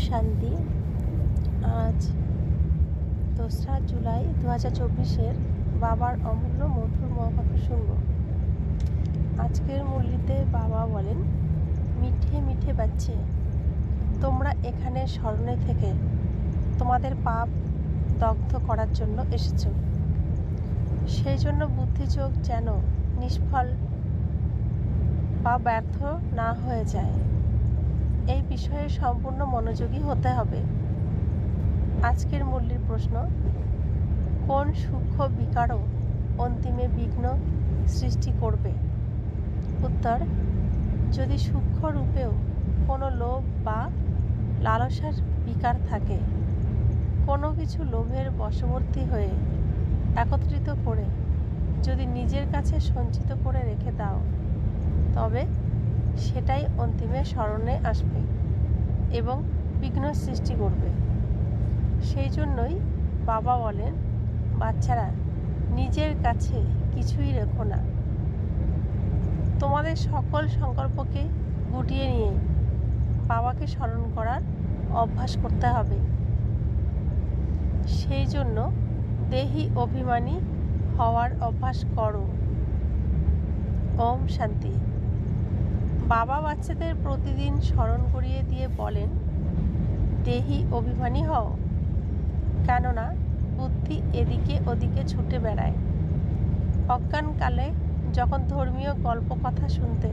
শান্তি। আজ 2রা জুলাই 2024 বাবার অমূল্য মধুর মহাবাক্য শুনব। আজকের মুরলিতে বাবা বলেন, মিঠে মিঠে বাচ্চে, তোমরা এখানে স্মরণে থেকে তোমাদের পাপ দগ্ধ করার জন্য এসেছ। সেই জন্য বুদ্ধি চোখ যেন নিষ্ফল বা ব্যর্থ না হয়ে যায়, এই বিষয়ে সম্পূর্ণ মনোযোগী হতে হবে। আজকের মুরলির প্রশ্ন, কোন সূক্ষ্ম বিকারও অন্তিমে বিঘ্ন সৃষ্টি করবে? উত্তর, যদি সূক্ষ্ম রূপেও কোনো লোভ বা লালসার বিকার থাকে, কোনো কিছু লোভের বশবর্তী হয়ে একত্রিত করে যদি নিজের কাছে সঞ্চিত করে রেখে দাও, তবে সেটাই অন্তিমে স্মরণে আসবে এবং বিঘ্ন সৃষ্টি করবে। সেই জন্যই বাবা বলেন, বাচ্চারা, নিজের কাছে কিছুই রেখো না। তোমাদের সকল সংকল্পকে গুটিয়ে নিয়ে বাবাকে স্মরণ করার অভ্যাস করতে হবে। সেই জন্য দেহি অভিমানী হওয়ার অভ্যাস করো। ওম শান্তি। বাবা বাচ্চাদের প্রতিদিন স্মরণ করিয়ে দিয়ে বলেন, দেহি অভিমানী হও, কেননা বুদ্ধি এদিকে ওদিকে ছুটে বেড়ায়। অজ্ঞানকালে যখন ধর্মীয় গল্প কথা শুনতে,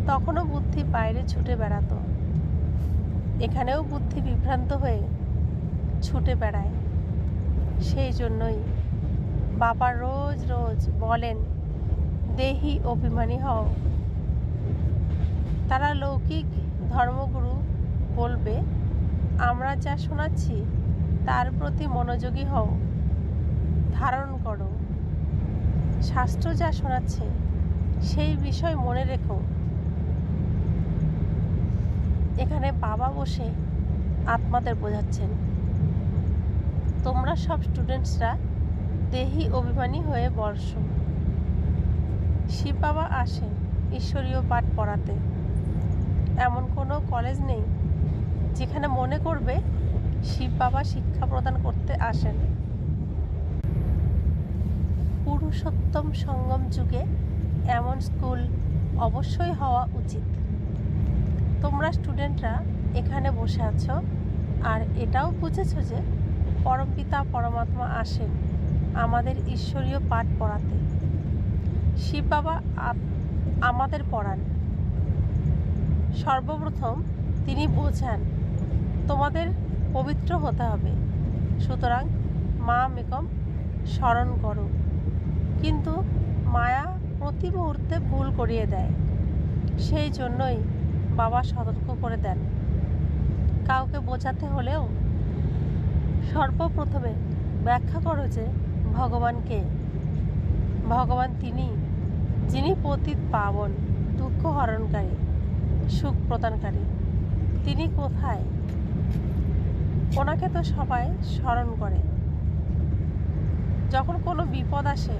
তখনও বুদ্ধি বাইরে ছুটে বেড়াতো। এখানেও বুদ্ধি বিভ্রান্ত হয়ে ছুটে বেড়ায়। সেই জন্যই বাবা রোজ রোজ বলেন, দেহি অভিমানী হও। তারা লৌকিক ধর্মগুরু বলবে, আমরা যা শোনাচ্ছি তার প্রতি মনোযোগী হও, ধারণ করো। শাস্ত্র যা শোনাচ্ছে সেই বিষয় মনে রেখো। এখানে বাবা বসে আত্মাদের বোঝাচ্ছেন, তোমরা সব স্টুডেন্টসরা দেহি অভিমানী হয়ে বসো। শিব বাবা আসেন ঈশ্বরীয় পাঠ পড়াতে। এমন কোনো কলেজ নেই যেখানে মনে করবে শিব বাবা শিক্ষা প্রদান করতে আসেন। পুরুষোত্তম সঙ্গম যুগে এমন স্কুল অবশ্যই হওয়া উচিত। তোমরা স্টুডেন্টরা এখানে বসে আছো আর এটাও বুঝেছো যে পরমপিতা পরমাত্মা আসেন আমাদের ঈশ্বরীয় পাঠ পড়াতে। শিব বাবা আমাদের পড়ান। সর্বপ্রথম তিনি বোঝান তোমাদের পবিত্র হতে হবে, সুতরাং মা মেকম স্মরণ করো। কিন্তু মায়া প্রতি মুহূর্তে ভুল করিয়ে দেয়। সেই জন্যই বাবা সতর্ক করে দেন, কাউকে বোঝাতে হলেও সর্বপ্রথমে ব্যাখ্যা করো যে ভগবান কে। ভগবান তিনি, যিনি পতিত পাবন, দুঃখ হরণকারী, সুখ প্রদানকারী। তিনি কোথায়? ওনাকে তো সবাই স্মরণ করে। যখন কোনো বিপদ আসে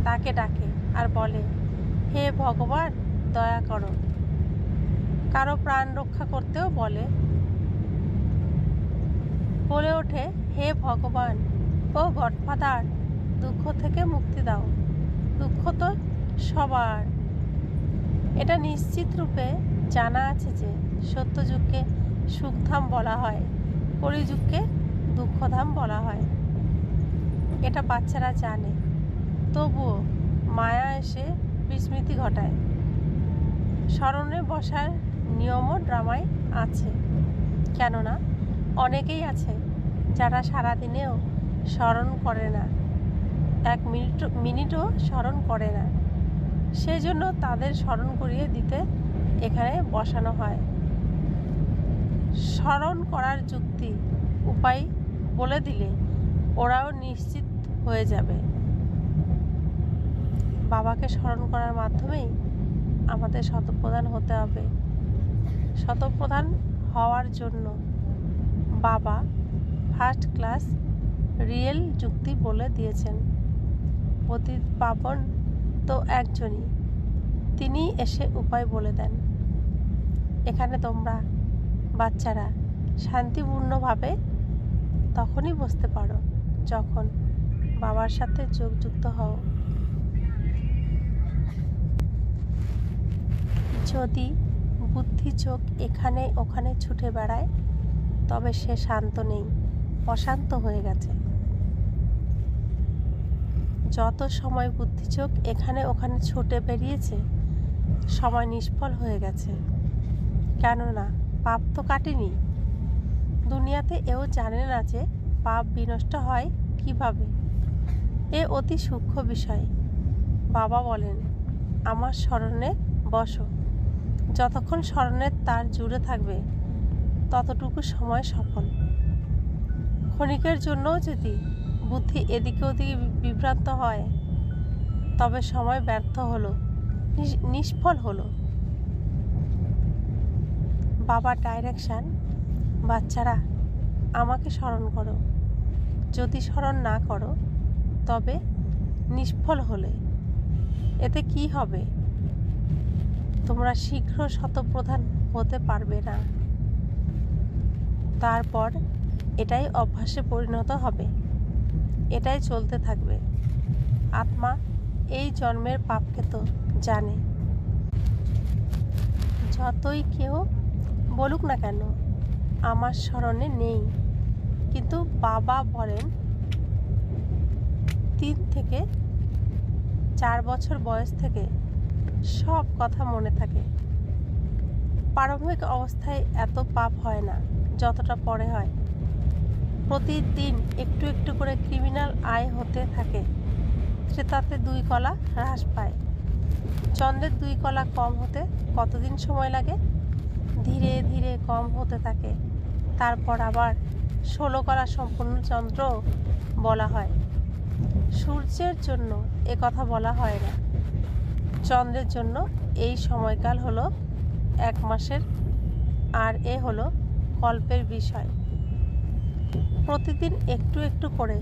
তাকে ডাকে আর বলে, হে ভগবান দয়া করো। কারো প্রাণ রক্ষা করতেও বলে ওঠে, হে ভগবান ও গডফাদার, দুঃখ থেকে মুক্তি দাও। দুঃখ তো সবার। এটা নিশ্চিত রূপে জানা আছে যে সত্যযুগকে সুখধাম বলা হয়, কলিযুগকে দুঃখধাম বলা হয়। এটা বাচ্চারা জানে, তবুও মায়া এসে বিস্মৃতি ঘটায়। স্মরণে বসার নিয়মও ড্রামায় আছে, কেননা অনেকেই আছে যারা সারাদিনেও স্মরণ করে না, এক মিনিটও স্মরণ করে না। সেই জন্য তাদের স্মরণ করিয়ে দিতে এখানে বসানো হয়। স্মরণ করার যুক্তি উপায় বলে দিলে ওরাও নিশ্চিত হয়ে যাবে। বাবাকে স্মরণ করার মাধ্যমেই আমাদের শতপ্রধান হতে হবে। শতপ্রধান হওয়ার জন্য বাবা ফার্স্ট ক্লাস রিয়েল যুক্তি বলে দিয়েছেন। পতিত পাবন তো একজনই, তিনি এসে উপায় বলে দেন। এখানে তোমরা বাচ্চারা শান্তিপূর্ণভাবে তখনই বসতে পারো যখন বাবার সাথে যোগযুক্ত হও। যদি বুদ্ধি চোখ এখানে ওখানে ছুটে বেড়ায়, তবে সে শান্ত নেই, অশান্ত হয়ে গেছে। যত সময় বুদ্ধি চোখ এখানে ওখানে ছুটে বেরিয়েছে, সময় নিষ্ফল হয়ে গেছে। কেননা পাপ তো কাটেনি। দুনিয়াতে এও জানে না যে পাপ বিনষ্ট হয় কিভাবে। এ অতি সূক্ষ্ম বিষয়। বাবা বলেন, আমার স্মরণে বসো। যতক্ষণ স্মরণের তার জুড়ে থাকবে, ততটুকু সময় সফল। ক্ষণিকের জন্যও যদি বুদ্ধি এদিকে ওদিকে বিভ্রান্ত হয়, তবে সময় ব্যর্থ হলো, নিষ্ফল হলো। বাবার ডাইরেকশন, বাচ্চারা আমাকে স্মরণ করো। যদি স্মরণ না করো, তবে নিষ্ফল হলে এতে কি হবে? তোমরা শীঘ্র শতপ্রধান হতে পারবে না। তারপর এটাই অভ্যাসে পরিণত হবে, এটাই চলতে থাকবে। আত্মা এই জন্মের পাপকে তো জানে। যতই কেউ বলুক না কেন আমার স্মরণে নেই, কিন্তু বাবা বলেন 3 থেকে 4 বছর বয়স থেকে সব কথা মনে থাকে। প্রারম্ভিক অবস্থায় এত পাপ হয় না যতটা পরে হয়। প্রতিদিন একটু একটু করে ক্রিমিনাল আয় হতে থাকে। ক্রেতাতে 2 কলা হ্রাস পায়। চন্দ্রের 2 কলা কম হতে কতদিন সময় লাগে? ধীরে ধীরে কম হতে থাকে। তারপর আবার 16 কলা সম্পূর্ণ চন্দ্র বলা হয়। সূর্যের জন্য এ কথা বলা হয় না। চন্দ্রের জন্য এই সময়কাল হলো 1 মাসের, আর এ হলো কল্পের বিষয়। প্রতিদিন একটু একটু করে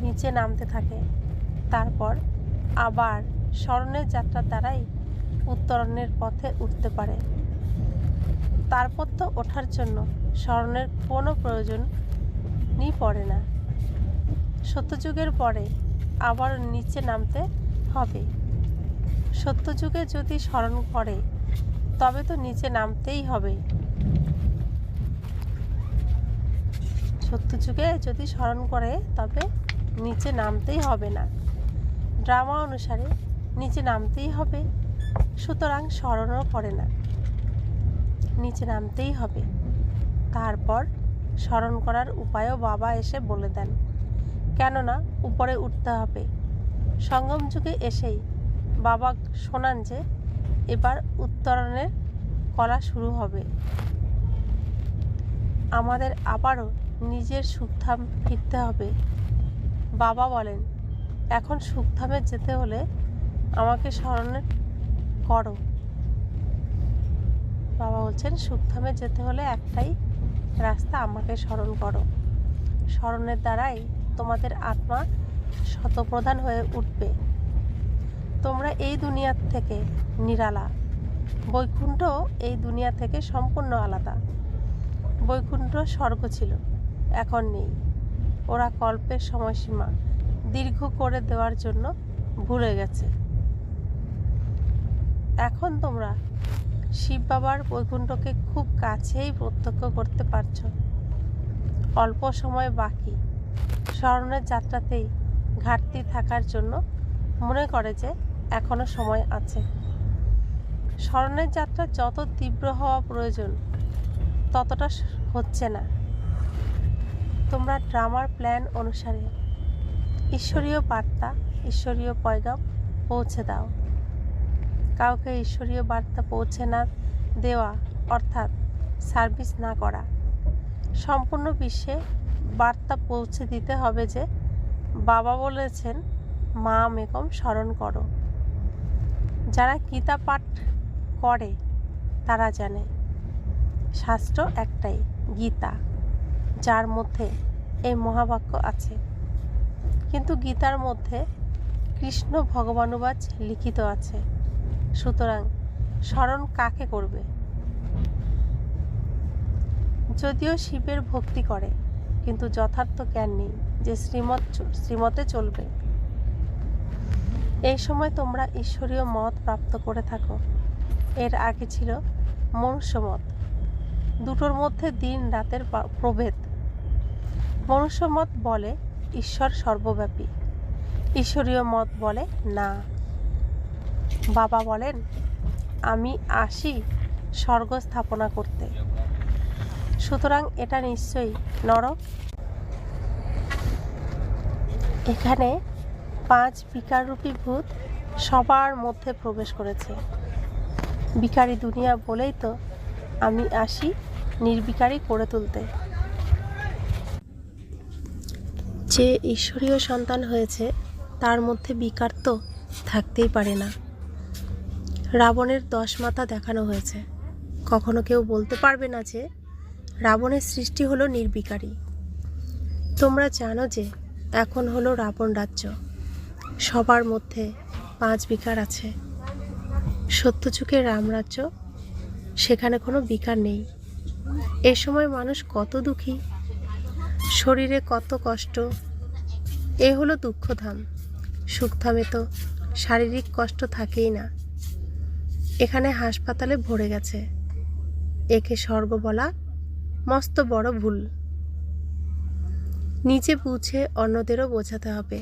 নিচে নামতে থাকে। তারপর আবার স্মরণের যাত্রার দ্বারাই উত্তরণের পথে উঠতে পারে। তারপর তো ওঠার জন্য স্মরণের কোনো প্রয়োজনই পড়ে না। সত্যযুগের পরে আবার নিচে নামতে হবে। সত্যযুগে যদি স্মরণ করে, তবে তো নিচে নামতেই হবে। সত্যযুগে যদি স্মরণ করে, তবে নিচে নামতেই হবে না। ড্রামা অনুসারে নিচে নামতেই হবে, সুতরাং স্মরণও করে না, নিচে নামতেই হবে। তারপর স্মরণ করার উপায়ও বাবা এসে বলে দেন, কেননা উপরে উঠতে হবে। সঙ্গম যুগে এসেই বাবা শোনান যে এবার উত্তরণের কলা শুরু হবে। আমাদের আবারও নিজের সুখধাম ফিরতে হবে। বাবা বলেন, এখন সুখধামে যেতে হলে আমাকে স্মরণ করো। বাবা বলছেন, সুখধামে যেতে হলে একটাই রাস্তা, আমাকে স্মরণ করো। স্মরণের দ্বারাই তোমাদের আত্মা শতপ্রধান হয়ে উঠবে। তোমরা এই দুনিয়া থেকে নিরালা। বৈকুণ্ঠ এই দুনিয়া থেকে সম্পূর্ণ আলাদা। বৈকুণ্ঠ স্বর্গ ছিল, এখন নেই। ওরা কল্পের সময়সীমা দীর্ঘ করে দেওয়ার জন্য ভুলে গেছে। এখন তোমরা শিব বাবার বৈকুণ্ঠকে খুব কাছেই প্রত্যক্ষ করতে পারছ। অল্প সময় বাকি। স্মরণের যাত্রাতেই ঘাটতি থাকার জন্য মনে করে যে এখনো সময় আছে। স্মরণের যাত্রা যত তীব্র হওয়া প্রয়োজন, ততটা হচ্ছে না। তোমরা ড্রামার প্ল্যান অনুসারে ঈশ্বরীয় বার্তা, ঈশ্বরীয় পয়গাম পৌঁছে দাও। কাউকে ঈশ্বরীয় বার্তা পৌঁছে না দেওয়া অর্থাৎ সার্ভিস না করা। সম্পূর্ণ বিশ্বে বার্তা পৌঁছে দিতে হবে যে বাবা বলেছেন মা মেকম স্মরণ করো। যারা গীতা পাঠ করে তারা জানে শাস্ত্র একটাই, গীতা, যার মধ্যে এই মহাবাক্য আছে। কিন্তু গীতার মধ্যে কৃষ্ণ ভগবানুবাচ লিখিত আছে। সুতরাং স্মরণ কাকে করবে? যদিও শিবের ভক্তি করে, কিন্তু যথার্থ জ্ঞান নেই যে শ্রীমতে চলবে। এই সময় তোমরা ঈশ্বরীয় মত প্রাপ্ত করে থাকো। এর আগে ছিল মনুষ্য মত। দুটোর মধ্যে দিন রাতের প্রভেদ। মনুষ্য মত বলে ঈশ্বর সর্বব্যাপী, ঈশ্বরীয় মত বলে না। বাবা বলেন, আমি আসি স্বর্গ স্থাপনা করতে। সুতরাং এটা নিশ্চয়ই নরক। এখানে 5 বিকাররূপী ভূত সবার মধ্যে প্রবেশ করেছে। বিকারী দুনিয়া বলেই তো আমি আসি নির্বিকারী করে তুলতে। যে ঈশ্বরীয় সন্তান হয়েছে তার মধ্যে বিকার তো থাকতেই পারে না। রাবণের 10 মাথা দেখানো হয়েছে। কখনো কেউ বলতে পারবে না যে রাবণের সৃষ্টি হলো নির্বিকারী। তোমরা জানো যে এখন হলো রাবণ রাজ্য। সবার মধ্যে 5 বিকার আছে। সত্যযুগের রামরাজ্য, সেখানে কোনো বিকার নেই। এ সময় মানুষ কত দুঃখী, শরীরে কত কষ্ট। এ হলো দুঃখধাম। সুখধামে তো শারীরিক কষ্ট থাকেই না। এখানে হাসপাতালে ভরে গেছে। একে স্বর্গ বলা মস্ত বড় ভুল। নিজে বুঝে অন্যদেরও বোঝাতে হবে।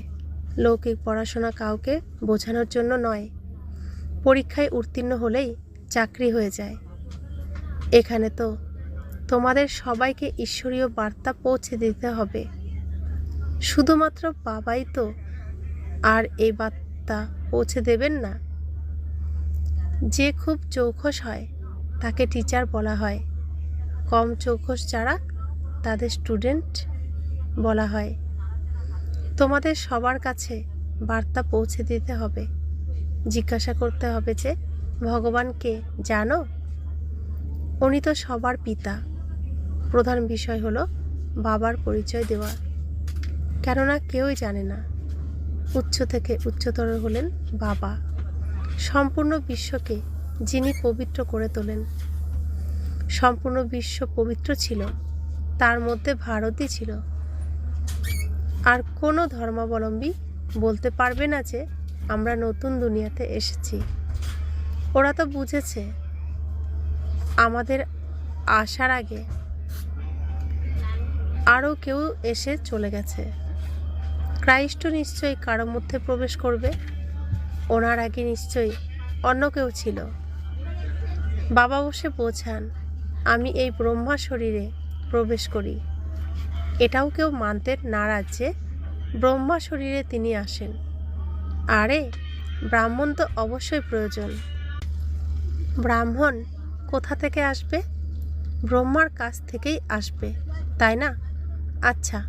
লৌকিক পড়াশোনা কাউকে বোঝানোর জন্য নয়। পরীক্ষায় উত্তীর্ণ হলেই চাকরি হয়ে যায়। এখানে তো তোমাদের সবাইকে ঈশ্বরীয় বার্তা পৌঁছে দিতে হবে। শুধুমাত্র বাবাই তো আর এই বার্তা পৌঁছে দেবেন না। যে খুব চৌখস হয় তাকে টিচার বলা হয়। কম চৌখস যারা, তাদের স্টুডেন্ট বলা হয়। তোমাদের সবার কাছে বার্তা পৌঁছে দিতে হবে। জিজ্ঞাসা করতে হবে যে ভগবানকে জানো? উনি তো সবার পিতা। প্রধান বিষয় হলো বাবার পরিচয় দেওয়া, কেননা কেউই জানে না। উচ্চ থেকে উচ্চতর হলেন বাবা। সম্পূর্ণ বিশ্বকে যিনি পবিত্র করে তোলেন। সম্পূর্ণ বিশ্ব পবিত্র ছিল, তার মধ্যে ভারতই ছিল। আর কোনো ধর্মাবলম্বী বলতে পারবে না যে আমরা নতুন দুনিয়াতে এসেছি। ওরা তো বুঝেছে আমাদের আসার আগে আরও কেউ এসে চলে গেছে। ক্রাইস্ট নিশ্চয়ই কারোর মধ্যে প্রবেশ করবে। ওনার আগে নিশ্চয়ই অন্য কেউ ছিল। বাবা বসে বোঝান, আমি এই ব্রহ্মা শরীরে প্রবেশ করি। এটাও কেউ মানতে নারাজ যে ব্রহ্মা শরীরে তিনি আসেন। আরে ব্রাহ্মণ তো অবশ্যই প্রয়োজন। ব্রাহ্মণ কোথা থেকে আসবে? ব্রহ্মার কাছ থেকেই আসবে, তাই না? আচ্ছা,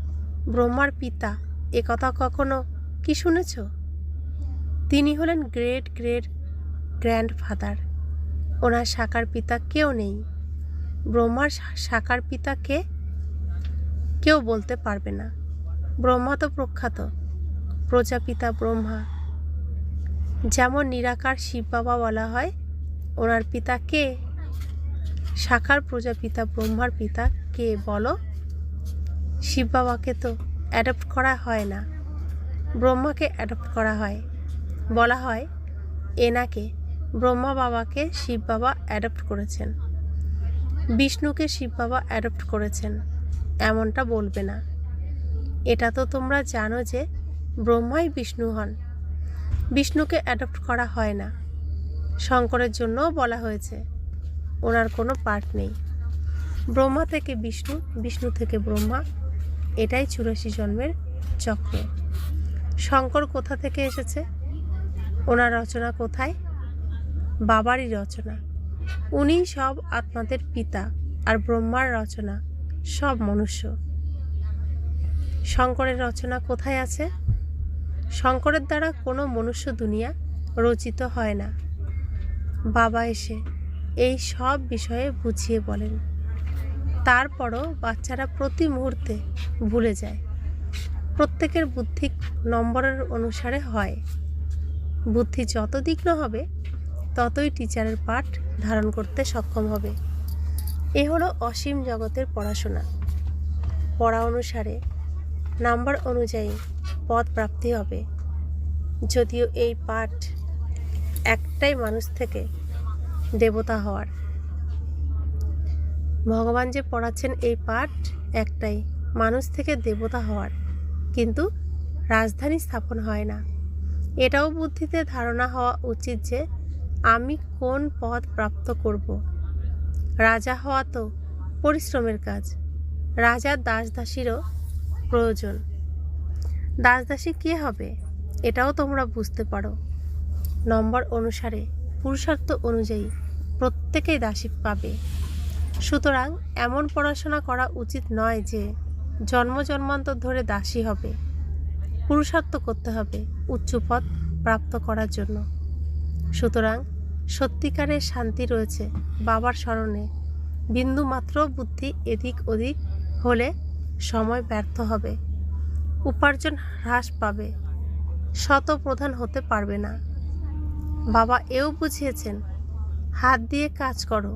ব্রহ্মার পিতা এ কথা কখনো কি শুনেছ? তিনি হলেন গ্রেট গ্রেট গ্র্যান্ডফাদার। ওনার সাকার পিতা কেউ নেই। ব্রহ্মার সাকার পিতা কে? কেউ বলতে পারবে না। ব্রহ্মা তো প্রখ্যাত। প্রজাপিতা ব্রহ্মা। যেমন নিরাকার শিব বাবা বলা হয়, ওনার পিতা কে? সাকার প্রজাপিতা ব্রহ্মার পিতা কে বলো? শিব বাবাকে তো অ্যাডপ্ট করা হয় না, ব্রহ্মাকে অ্যাডপ্ট করা হয়। বলা হয় এনাকে ব্রহ্মা বাবাকে শিব বাবা অ্যাডপ্ট করেছেন, বিষ্ণুকে শিব বাবা অ্যাডপ্ট করেছেন, এমনটা বলবে না। এটা তো তোমরা জানো যে ব্রহ্মাই বিষ্ণু হন। বিষ্ণুকে অ্যাডপ্ট করা হয় না। শঙ্করের জন্যও বলা হয়েছে ওনার কোনো পার্ট নেই। ব্রহ্মা থেকে বিষ্ণু, বিষ্ণু থেকে ব্রহ্মা, এটাই 84 জন্মের চক্র। শঙ্কর কোথা থেকে এসেছে? ওনার রচনা কোথায়? বাবারই রচনা। উনি সব আত্মাদের পিতা, আর ব্রহ্মার রচনা সব মনুষ্য। শঙ্করের রচনা কোথায় আছে? শঙ্করের দ্বারা কোনো মনুষ্য দুনিয়া রচিত হয় না। বাবা এসে এই সব বিষয়ে বুঝিয়ে বলেন। তারপরও বাচ্চারা প্রতি মুহূর্তে ভুলে যায়। প্রত্যেকের বুদ্ধি নম্বরের অনুসারে হয়। বুদ্ধি যত তীক্ষ্ণ হবে ততই টিচারের পাঠ ধারণ করতে সক্ষম হবে। এ হলো অসীম জগতের পড়াশোনা। পড়া অনুসারে নাম্বার অনুযায়ী পদ প্রাপ্তি হবে। যদিও এই পাঠ একটাই মানুষ থেকে দেবতা হওয়ার। ভগবান যে পড়াচ্ছেন এই পাঠ একটাই মানুষ থেকে দেবতা হওয়ার, কিন্তু রাজধানী স্থাপন হয় না। এটাও বুদ্ধিতে ধারণা হওয়া উচিত যে আমি কোন পদ প্রাপ্ত করব। রাজা হওয়া তো পরিশ্রমের কাজ। রাজার দাসদাসীরও প্রয়োজন। দাসদাসী কে হবে এটাও তোমরা বুঝতে পারো। নম্বর অনুসারে পুরুষার্থ অনুযায়ী প্রত্যেকেই দাসী পাবে। সুতরাং এমন পড়াশোনা করা উচিত নয় যে জন্ম জন্মান্তর ধরে দাসী হবে। পুরুষার্থ করতে হবে উচ্চ পদ প্রাপ্ত করার জন্য। সুতরাং সত্যিকারের শান্তি রয়েছে বাবার স্মরণে। বিন্দু মাত্র বুদ্ধি এদিক ওদিক হলে সময় ব্যর্থ হবে, উপার্জন হ্রাস পাবে, শতপ্রধান হতে পারবে না। বাবা এও বুঝিয়েছেন, হাত দিয়ে কাজ করো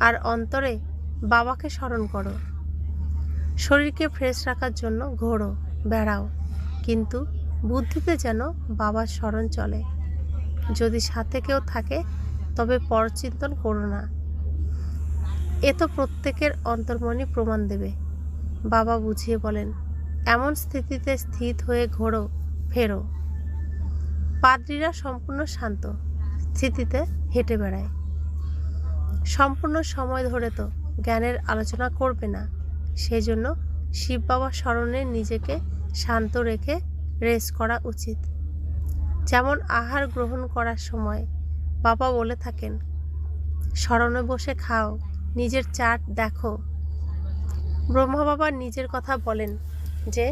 আর অন্তরে বাবাকে স্মরণ করো। শরীরকে ফ্রেশ রাখার জন্য ঘোরো, বেড়াও, কিন্তু বুদ্ধিতে যেন বাবার স্মরণ চলে। যদি সাথে কেউ থাকে তবে পরচিন্তন করো না। এ তো প্রত্যেকের অন্তর্মনি প্রমাণ দেবে। বাবা বুঝিয়ে বলেন, এমন স্থিতিতে স্থিত হয়ে ঘোরো, ফেরো। পাদ্রীরা সম্পূর্ণ শান্ত স্থিতিতে হেঁটে বেড়ায়। সম্পূর্ণ সময় ধরে তো জ্ঞানের আলোচনা করবে না। সেই জন্য শিব বাবার স্মরণে নিজেকে শান্ত রেখে রেস্ট করা উচিত। যেমন আহার গ্রহণ করার সময় বাবা বলে থাকেন, স্মরণে বসে খাও, নিজের চাট দেখো। ব্রহ্মা বাবা নিজের কথা বলেন যে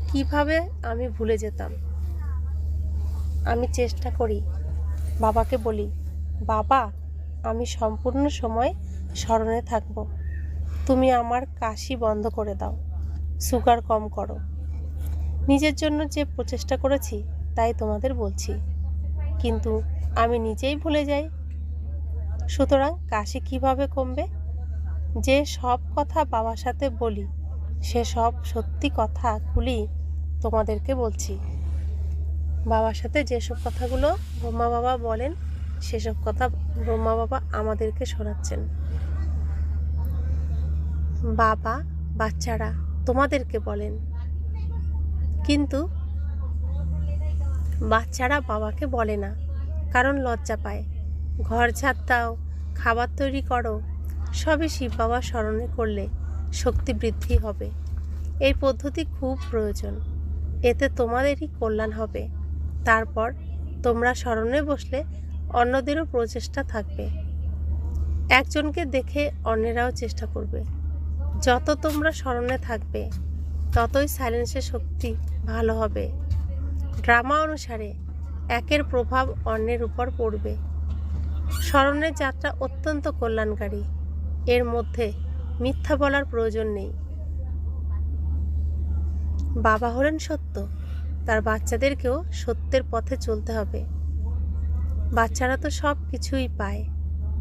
কিভাবে আমি ভুলে যেতাম। আমি চেষ্টা করি, বাবাকে বলি, বাবা আমি সম্পূর্ণ সময় স্মরণে থাকব। তুমি আমার কাশি বন্ধ করে দাও, সুগার কম করো। নিজের জন্য যে প্রচেষ্টা করেছি তাই তোমাদের বলছি, কিন্তু আমি নিজেই ভুলে যাই। সুতরাং কাশি কিভাবে কমবে? যে সব কথা বাবার সাথে বলি সে সব সত্যি কথাগুলি তোমাদেরকে বলছি। বাবার সাথে যেসব কথাগুলো ব্রহ্মা বাবা বলেন সেসব কথা ব্রহ্মা বাবা আমাদেরকে শোনাচ্ছেন। বাবা বাচ্চারা তোমাদেরকে বলেন, কিন্তু বাচ্চারা বাবাকে বলে না, কারণ লজ্জা পায়। ঘর ঝাড় দাও, খাবার তৈরি করো, সবই শিব বাবার স্মরণে করলে শক্তি বৃদ্ধি হবে। এই পদ্ধতি খুব প্রয়োজন, এতে তোমাদেরই কল্যাণ হবে। তারপর তোমরা স্মরণে বসলে অন্যদেরও প্রচেষ্টা থাকবে। একজনকে দেখে অন্যেরাও চেষ্টা করবে। যত তোমরা স্মরণে থাকবে ততই সাইলেন্সের শক্তি ভালো হবে। ড্রামা অনুসারে একের প্রভাব অন্যের উপর পড়বে। স্মরণের যাত্রা অত্যন্ত কল্যাণকারী। এর মধ্যে মিথ্যা বলার প্রয়োজন নেই। বাবা হলেন সত্য, তার বাচ্চাদেরকেও সত্যের পথে চলতে হবে। বাচ্চারা তো সব কিছুই পায়,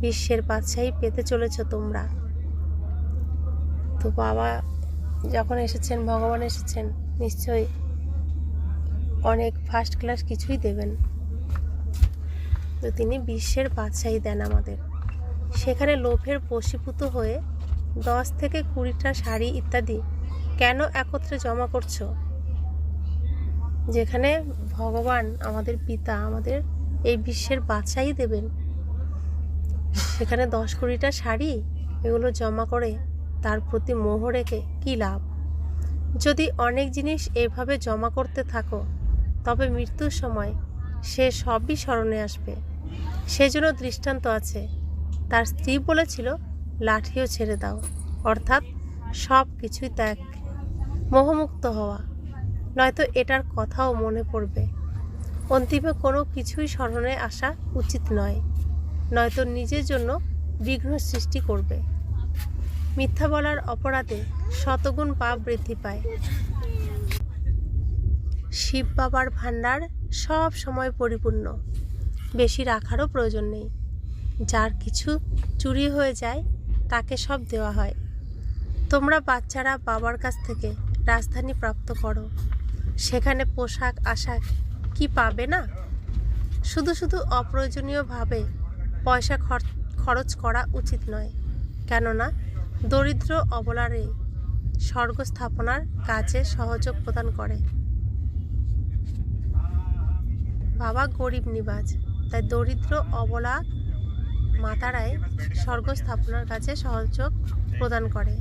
বিশ্বের বাদশাহী পেতে চলেছ তোমরা। তো বাবা যখন এসেছেন, ভগবান এসেছেন, নিশ্চয়ই অনেক ফার্স্ট ক্লাস কিছুই দেবেন। তো তিনি বিশ্বের বাদশাহী দেন আমাদের। সেখানে লোভের বশীভূত হয়ে 10 থেকে 20টা শাড়ি ইত্যাদি কেন একত্রে জমা করছো? যেখানে ভগবান আমাদের পিতা আমাদের এই বিশ্বের বাদশাহী দেবেন, সেখানে 10-20টা শাড়ি এগুলো জমা করে তার প্রতি মোহ রেখে কী লাভ? যদি অনেক জিনিস এভাবে জমা করতে থাকো তবে মৃত্যুর সময় সে সবই স্মরণে আসবে। সেজন্য দৃষ্টান্ত আছে। তার স্ত্রী বলেছিল, লাঠিও ছেড়ে দাও, অর্থাৎ সব কিছুই ত্যাগ, মোহমুক্ত হওয়া, নয়তো এটার কথাও মনে পড়বে। অন্তিমে কোনো কিছুই স্মরণে আসা উচিত নয়, নয়তো নিজের জন্য বিঘ্ন সৃষ্টি করবে। মিথ্যা বলার অপরাধে শতগুণ পাপ বৃদ্ধি পায়। শিব বাবার ভাণ্ডার সব সময় পরিপূর্ণ, বেশি রাখারও প্রয়োজন নেই। যার কিছু চুরি হয়ে যায় তাকে সব দেওয়া হয়। তোমরা বাচ্চারা বাবার কাছ থেকে রাজধানী প্রাপ্ত করো, সেখানে পোশাক আশাক কি পাবে না? শুধু শুধু অপ্রয়োজনীয়ভাবে পয়সা খরচ করা উচিত নয়, কেননা দরিদ্র অবলারে স্বর্গ স্থাপনার কাজে সহযোগ প্রদান করে। বাবা গরিব নিবাজ, তাই দরিদ্র অবলা মাতারাই স্বর্গ স্থাপনার কাজে সহযোগ প্রদান করে।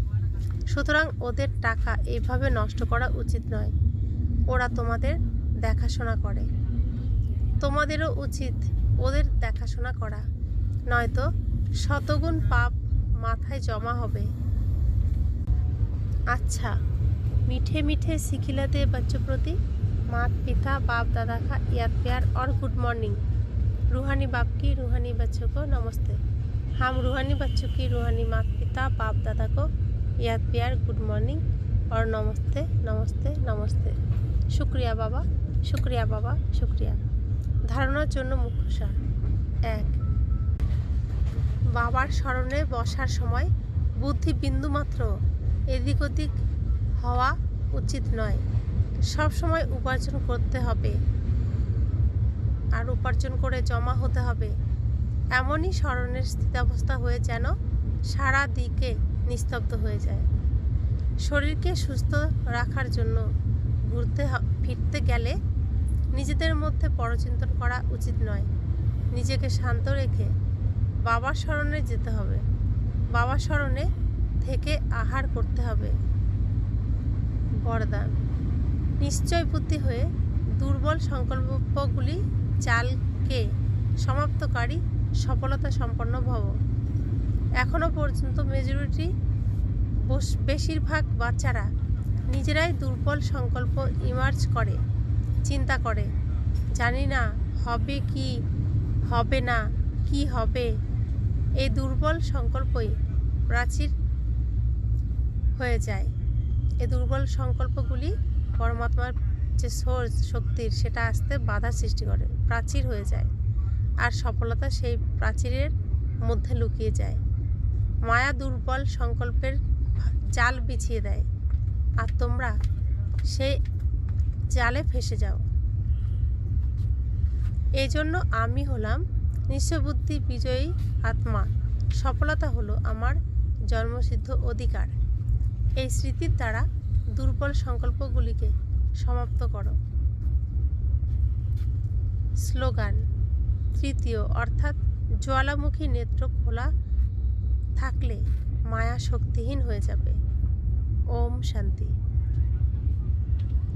সুতরাং ওদের টাকা এইভাবে নষ্ট করা উচিত নয়। ওরা তোমাদের দেখাশোনা করে, তোমাদেরও উচিত ওদের দেখাশোনা করা, নয়তো শতগুণ পাপ মাথায় জমা হবে। अच्छा मीठे मीठे सिखिलाते बच्चों प्रति माता पिता बाप दादा का याद प्यार और गुड मॉर्निंग। रूहानी बाप की रूहानी बच्चों को नमस्ते। हम रूहानी बच्चों की रूहानी माता पिता बाप दादा को याद प्यार गुड मॉर्निंग और नमस्ते नमस्ते नमस्ते। शुक्रिया बाबा, शुक्रिया बाबा, शुक्रिया। धारणार जन्य मुख्य सार। एक, बाबार स्मरणे बसार समय बुद्धि बिंदुमात्र এদিক ওদিক হওয়া উচিত নয়। সব সময় উপার্জন করতে হবে আর উপার্জন করে জমা হতে হবে। এমনই স্মরণের স্থিতাবস্থা হয়ে যেন সারা দিকে নিস্তব্ধ হয়ে যায়। শরীরকে সুস্থ রাখার জন্য ঘুরতে ফিরতে গেলে নিজেদের মধ্যে পরচিন্তন করা উচিত নয়। নিজেকে শান্ত রেখে বাবার স্মরণে যেতে হবে। বাবার স্মরণে থেকে আহার করতে হবে। বরদান, নিশ্চয় বুদ্ধি হয়ে দুর্বল সংকল্পগুলি চালকে সমাপ্তকারী সফলতা সম্পন্ন ভব। এখনো পর্যন্ত মেজরিটি বেশিরভাগ বাচ্চারা নিজেরাই দুর্বল সংকল্প ইমার্জ করে, চিন্তা করে, জানি না হবে কি হবে না কি হবে। এই দুর্বল সংকল্পই প্রাচীর হয়ে যায়। এই দুর্বল সংকল্পগুলি পরমাত্মার যে সোর্স শক্তির সেটা আসতে বাধা সৃষ্টি করে, প্রাচীর হয়ে যায়, আর সফলতা সেই প্রাচীরের মধ্যে লুকিয়ে যায়। মায়া দুর্বল সংকল্পের জাল বিছিয়ে দেয়, আর তোমরা সেই জালে ফেসে যাও। এই জন্য আমি হলাম নিঃস্ববুদ্ধি বিজয়ী আত্মা। সফলতা হলো আমার জন্মসিদ্ধ অধিকার। এই স্মৃতির দ্বারা দুর্বল সংকল্পগুলিকে সমাপ্ত করো। স্লোগান তৃতীয়, অর্থাৎ জ্বালামুখী নেত্র খোলা থাকলে মায়া শক্তিহীন হয়ে যাবে। ওম শান্তি।